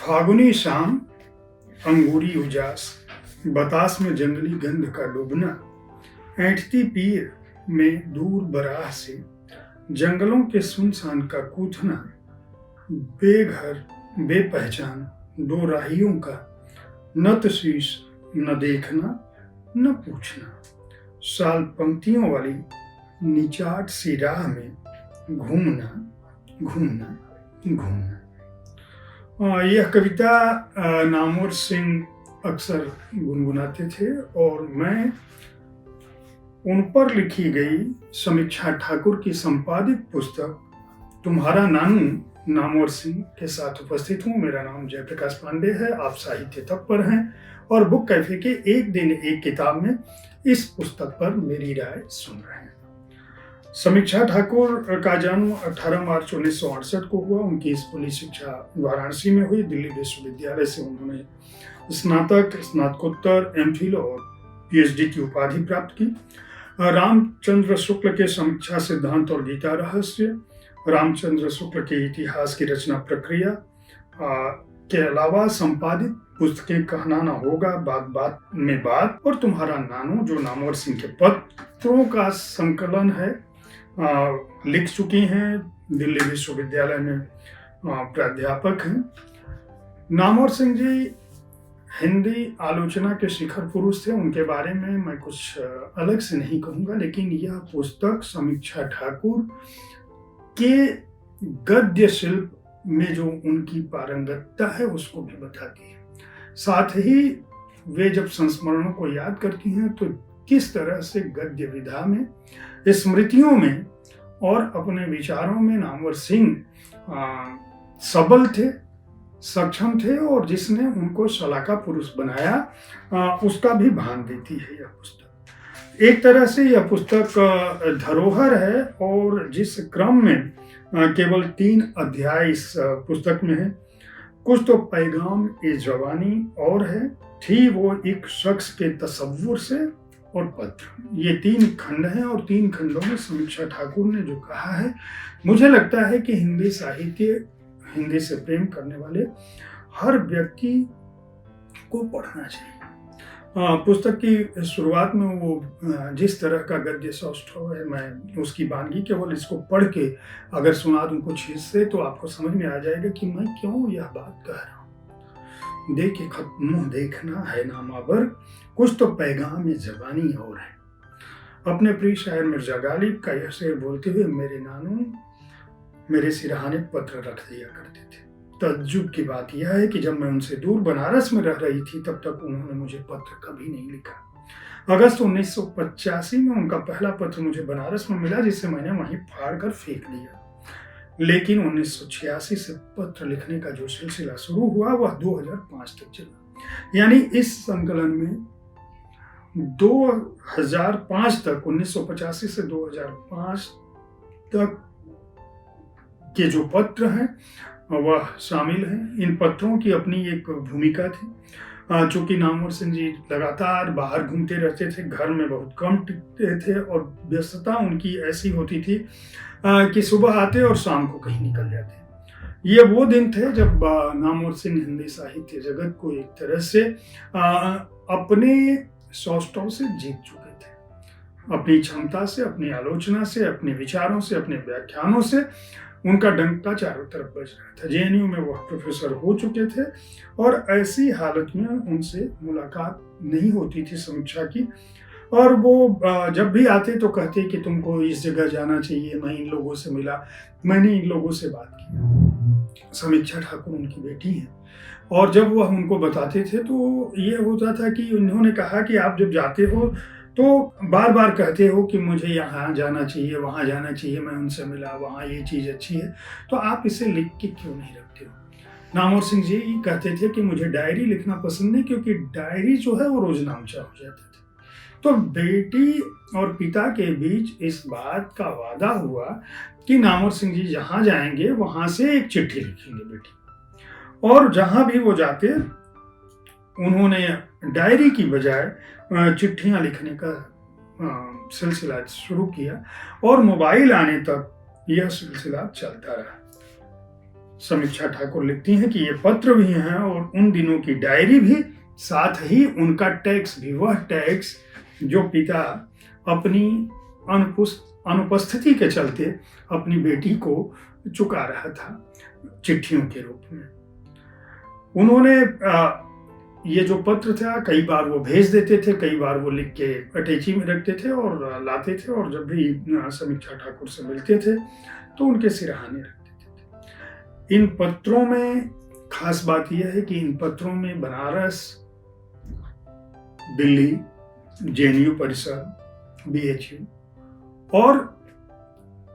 फागुनी शाम, अंगूरी उजास, बतास में जंगली गंध का डूबना, ऐंठती पीर में दूर बराह से जंगलों के सुनसान का कूथना, बेघर बेपहचान दो राहियों का न तो शीश न देखना न पूछना, साल पंक्तियों वाली निचाट सी राह में घूमना घूमना घूमना। यह कविता नामवर सिंह अक्सर गुनगुनाते थे और मैं उन पर लिखी गई समीक्षा ठाकुर की संपादित पुस्तक तुम्हारा नानू नामवर सिंह के साथ उपस्थित हूँ। मेरा नाम जयप्रकाश पांडे है। आप साहित्य तत्पर हैं और बुक कैफे के एक दिन एक किताब में इस पुस्तक पर मेरी राय सुन रहे हैं। समीक्षा ठाकुर का जन्म 18 मार्च 1968 को हुआ। उनकी स्कूली शिक्षा वाराणसी में हुई। दिल्ली विश्वविद्यालय से उन्होंने स्नातक, स्नातकोत्तर, एमफिल और पीएचडी की उपाधि प्राप्त की। रामचंद्र शुक्ल के समीक्षा सिद्धांत और गीता रहस्य, रामचंद्र शुक्ल के इतिहास की रचना प्रक्रिया के अलावा संपादित पुस्तकें कहना ना होगा, बात बात में बात और तुम्हारा नानू जो नामवर सिंह के पत्रों का संकलन है, लिख चुकी हैं। दिल्ली विश्वविद्यालय में प्राध्यापक हैं। नामवर सिंह जी हिंदी आलोचना के शिखर पुरुष थे। उनके बारे में मैं कुछ अलग से नहीं कहूँगा, लेकिन यह पुस्तक समीक्षा ठाकुर के गद्य शिल्प में जो उनकी पारंगतता है उसको भी बताती है। साथ ही वे जब संस्मरणों को याद करती हैं तो किस तरह से गद्य विधा में, स्मृतियों में और अपने विचारों में नामवर सिंह सबल थे, सक्षम थे और जिसने उनको शलाका पुरुष बनाया उसका भी भान देती है यह पुस्तक। एक तरह से यह पुस्तक धरोहर है और जिस क्रम में केवल 3 अध्याय इस पुस्तक में है। कुछ तो पैगाम ए जवानी और है, थी वो एक शख्स के तसव्वुर से और पत्र। ये 3 खंड हैं और 3 खंडों में समीक्षा ठाकुर ने जो कहा है, मुझे लगता है कि हिंदी साहित्य, हिंदी से प्रेम करने वाले हर व्यक्ति को पढ़ना चाहिए। पुस्तक की शुरुआत में वो जिस तरह का गद्य सौष्ठव है, मैं उसकी वानगी केवल इसको पढ़ के अगर सुना दूं कुछ हिस्से तो आपको समझ में आ जाएगा कि मैं क्यों यह बात कह रहा हूँ। देखे खत मुंह देखना है नामावर, कुछ तो पैगाम ये जबानी और है। अपने प्रिय शायर मिर्जा गालिब का यह शेर बोलते हुए मेरे नानू मेरे सिरहाने पत्र रख दिया करते थे। तज्जुब की बात यह है कि जब मैं उनसे दूर बनारस में रह रही थी तब तक उन्होंने मुझे पत्र कभी नहीं लिखा। अगस्त 1985 में उनका पहला पत्र मुझे बनारस में मिला, जिसे मैंने वहीं फाड़ कर फेंक दिया। लेकिन 1986 से पत्र लिखने का जो सिलसिला शुरू हुआ वह 2005 तक चला। यानी इस संकलन में 2005 तक, 1985 से 2005 तक के जो पत्र हैं वह शामिल हैं। इन पत्रों की अपनी एक भूमिका थी। चूंकि नामवर सिंह जी लगातार बाहर घूमते रहते थे, घर में बहुत कम टिकते थे और व्यस्तता उनकी ऐसी होती थी कि सुबह आते और शाम को कहीं निकल जाते। ये वो दिन थे जब नामवर सिंह हिंदी साहित्य जगत को एक तरह से अपने सौष्ठव से जीत चुके थे। अपनी क्षमता से, अपनी आलोचना से, अपने विचारों से, अपने व्याख्यानों से उनका डंका चारों तरफ बज रहा था। जेएनयू में वह प्रोफेसर हो चुके थे और ऐसी हालत में उनसे मुलाकात नहीं होती थी समीक्षा की। और वो जब भी आते तो कहते कि तुमको इस जगह जाना चाहिए, मैं इन लोगों से मिला, मैंने इन लोगों से बात की। समीक्षा ठाकुर उनकी बेटी हैं और जब वह उनको बताते थे तो ये होता था कि उन्होंने कहा कि आप जब जाते हो तो बार बार कहते हो कि मुझे यहाँ जाना चाहिए, वहाँ जाना चाहिए, मैं उनसे मिला, वहाँ ये चीज़ अच्छी है, तो आप इसे लिख के क्यों नहीं रखते हो। नामवर सिंह जी कहते थे कि मुझे डायरी लिखना पसंद नहीं, क्योंकि डायरी जो है वो रोजनामचा हो जाता था। तो बेटी और पिता के बीच इस बात का वादा हुआ कि नामवर सिंह जी जहाँ जाएंगे वहाँ से एक चिट्ठी लिखेंगे बेटी। और जहाँ भी वो जाते उन्होंने डायरी की बजाय चिट्ठियां लिखने का सिलसिला शुरू किया और मोबाइल आने तक यह सिलसिला चलता रहा। समीक्षा ठाकुर लिखती हैं कि ये पत्र भी हैं और उन दिनों की डायरी भी, साथ ही उनका टैक्स भी, वह टैक्स जो पिता अपनी अनुपस्थिति के चलते अपनी बेटी को चुका रहा था चिट्ठियों के रूप में। उन्होंने ये जो पत्र था कई बार वो भेज देते थे, कई बार वो लिख के अटैची में रखते थे और लाते थे, और जब भी समीक्षा ठाकुर से मिलते थे तो उनके सिरहाने रख देते थे। इन पत्रों में खास बात यह है कि इन पत्रों में बनारस, दिल्ली, जेएनयू परिसर, बीएचयू और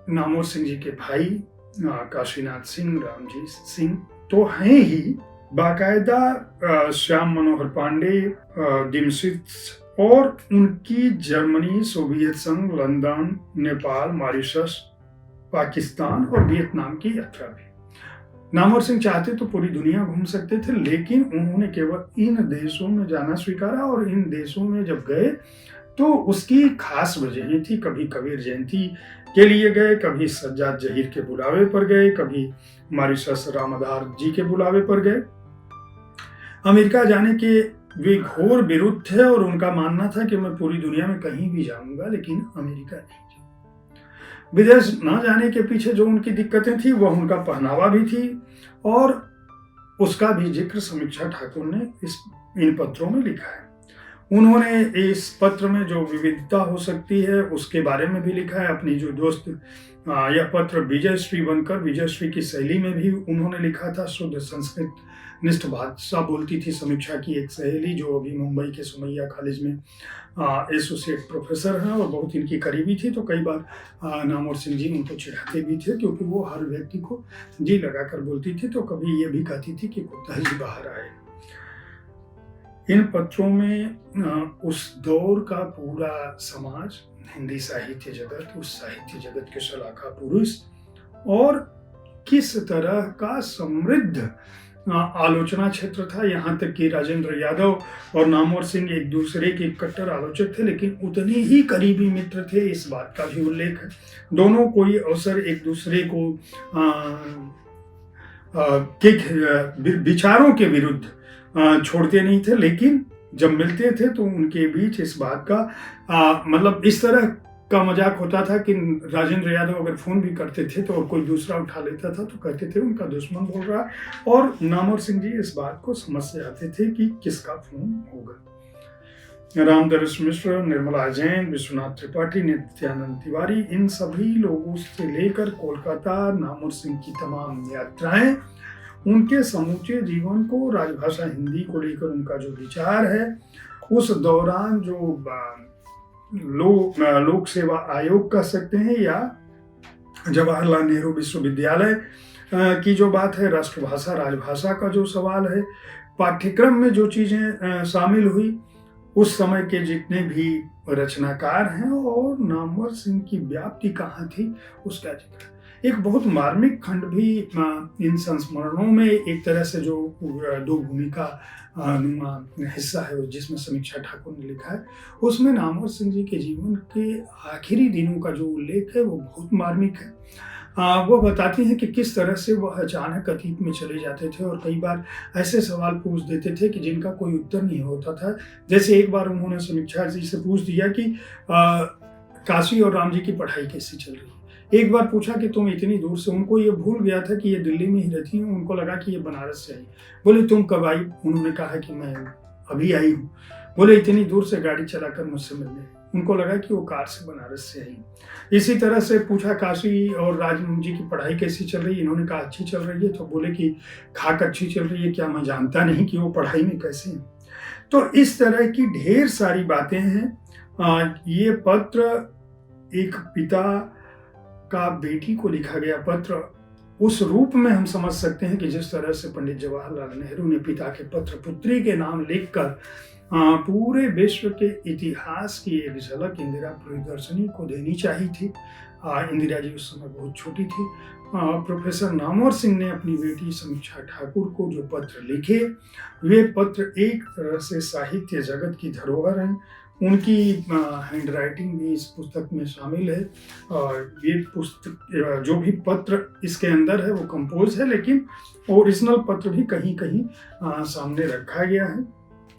नामवर सिंह जी के भाई काशीनाथ सिंह, रामजी सिंह तो हैं ही, बाकायदा श्याम मनोहर पांडे, डिम्सित और उनकी जर्मनी, सोवियत संघ, लंदन, नेपाल, मॉरिशस, पाकिस्तान और वियतनाम की यात्रा भी। नामवर सिंह चाहते तो पूरी दुनिया घूम सकते थे, लेकिन उन्होंने केवल इन देशों में जाना स्वीकारा, और इन देशों में जब गए तो उसकी खास वजहें थी। कभी कबीर जयंती के लिए गए, कभी सज्जाद जहीर के बुलावे पर गए, कभी मॉरिशस रामदार जी के बुलावे पर गए। अमेरिका जाने के वे घोर विरुद्ध थे और उनका मानना था कि मैं पूरी दुनिया में कहीं भी जाऊंगा लेकिन अमेरिका नहीं जाऊंगा। विदेश न जाने के पीछे जो उनकी दिक्कतें थी वह उनका पहनावा भी थी, और उसका भी जिक्र समीक्षा ठाकुर ने इन पत्रों में लिखा है। उन्होंने इस पत्र में जो विविधता हो सकती है उसके बारे में भी लिखा है। अपनी जो दोस्त यह पत्र विजयश्री बनकर, विजयश्री की शैली में भी उन्होंने लिखा था। शुद्ध संस्कृत निष्ठ भाषा बोलती थी समीक्षा की एक सहेली, जो अभी मुंबई के सुमैया कॉलेज में एसोसिएट प्रोफेसर हैं और बहुत इनकी करीबी थी। तो कई बार नामवर सिंह जी उनको चिढ़ाते भी थे, क्योंकि वो हर व्यक्ति को जी लगाकर बोलती थी। तो कभी ये भी कहती थी कि कुत्ता जी बाहर आए। इन पत्रों में उस दौर का पूरा समाज, हिंदी साहित्य जगत, उस साहित्य जगत के शलाका पुरुष, और किस तरह का समृद्ध आलोचना क्षेत्र था। यहाँ तक कि राजेंद्र यादव और नामवर सिंह एक दूसरे के कट्टर आलोचक थे, लेकिन उतने ही करीबी मित्र थे, इस बात का भी उल्लेख है। दोनों कोई अवसर एक दूसरे को के विचारों के विरुद्ध छोड़ते नहीं थे, लेकिन जब मिलते थे तो उनके बीच इस बात का मतलब इस तरह का मजाक होता था कि राजेंद्र यादव अगर फोन भी करते थे तो और कोई दूसरा उठा लेता था तो कहते थे उनका दुश्मन बोल रहा, और नामवर सिंह जी इस बात को समझ से आते थे कि किसका फोन होगा। रामदर्श मिश्र, निर्मला जैन, विश्वनाथ त्रिपाठी, नित्यानंद तिवारी, इन सभी लोगों से लेकर कोलकाता, नामवर सिंह की तमाम यात्राएं, उनके समूचे जीवन को, राजभाषा हिंदी को लेकर उनका जो विचार है, उस दौरान जो लोक सेवा आयोग कह सकते हैं या जवाहरलाल नेहरू विश्वविद्यालय की जो बात है, राष्ट्रभाषा राजभाषा का जो सवाल है, पाठ्यक्रम में जो चीजें शामिल हुई, उस समय के जितने भी रचनाकार हैं और नामवर सिंह की व्याप्ति कहाँ थी उसका जिक्र। एक बहुत मार्मिक खंड भी इन संस्मरणों में एक तरह से जो दो भूमिका नुमा हिस्सा है जिसमें समीक्षा ठाकुर ने लिखा है, उसमें नामवर सिंह जी के जीवन के आखिरी दिनों का जो उल्लेख है वो बहुत मार्मिक है। वो बताती हैं कि किस तरह से वह अचानक अतीत में चले जाते थे और कई बार ऐसे सवाल पूछ देते थे कि जिनका कोई उत्तर नहीं होता था। जैसे एक बार उन्होंने समीक्षा जी से पूछ दिया कि काशी और राम जी की पढ़ाई कैसी चल रही है। एक बार पूछा कि तुम इतनी दूर से, उनको ये भूल गया था कि ये दिल्ली में ही रहती हैं, उनको लगा कि ये बनारस से आई। बोले तुम कब आई? उन्होंने कहा कि मैं अभी आई हूँ। बोले इतनी दूर से गाड़ी चलाकर मुझसे मिलने? उनको लगा कि वो कार से बनारस से आई। इसी तरह से पूछा काशी और राजमोहन जी की पढ़ाई कैसी चल रही है? इन्होंने कहा अच्छी चल रही है। तो बोले कि खाक अच्छी चल रही है, क्या मैं जानता नहीं कि वो पढ़ाई में कैसे हैं? तो इस तरह की ढेर सारी बातें हैं। ये पत्र एक पिता का बेटी को लिखा गया पत्र, उस रूप में हम समझ सकते हैं कि जिस तरह से पंडित जवाहरलाल नेहरू ने पिता के पत्र पुत्री के नाम लिखकर पूरे विश्व के इतिहास की एक झलक इंदिरा प्रियदर्शनी को देनी चाहिए थी। इंदिरा जी उस समय बहुत छोटी थी। प्रोफेसर नामवर सिंह ने अपनी बेटी समीक्षा ठाकुर को जो पत्र लिखे, वे पत्र एक तरह से साहित्य जगत की धरोहर हैं। उनकी हैंड राइटिंग भी इस पुस्तक में शामिल है। और ये पुस्तक जो भी पत्र इसके अंदर है वो कंपोज है, लेकिन ओरिजिनल पत्र भी कहीं कहीं सामने रखा गया है।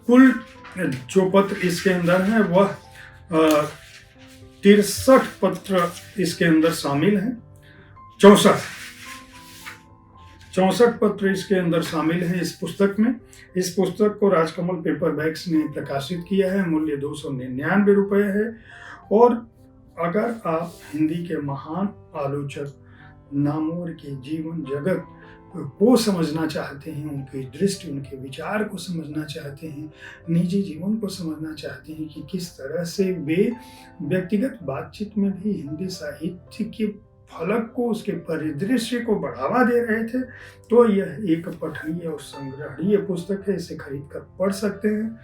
कुल जो पत्र इसके अंदर है वह 63 पत्र इसके अंदर शामिल हैं। 64 पत्र इसके अंदर शामिल हैं इस पुस्तक में। इस पुस्तक को राजकमल पेपरबैक्स ने प्रकाशित किया है। मूल्य 299 रुपये है। और अगर आप हिंदी के महान आलोचक नामवर के जीवन जगत को समझना चाहते हैं, उनकी दृष्टि, उनके विचार को समझना चाहते हैं, निजी जीवन को समझना चाहते हैं कि किस तरह से वे व्यक्तिगत बातचीत में भी हिंदी साहित्य के फलक को, उसके परिदृश्य को बढ़ावा दे रहे थे, तो यह एक पठनीय और संग्रहणीय पुस्तक है। इसे खरीद कर पढ़ सकते हैं।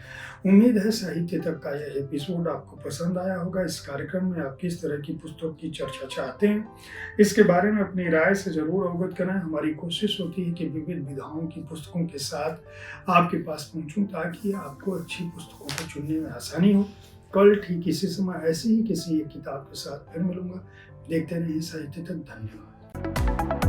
उम्मीद है साहित्य तक का यह एपिसोड आपको पसंद आया होगा। इस कार्यक्रम में आप किस तरह की पुस्तक की चर्चा चाहते हैं, इसके बारे में अपनी राय से जरूर अवगत कराएं। हमारी कोशिश होती है कि विविध विधाओं की पुस्तकों के साथ आपके पास पहुंचूं, ताकि आपको अच्छी पुस्तकों को चुनने में आसानी हो। कल ठीक इसी समय ऐसी ही किसी एक किताब के साथ फिर मिलूंगा। देखते रहिए साहित्य तक। धन्यवाद।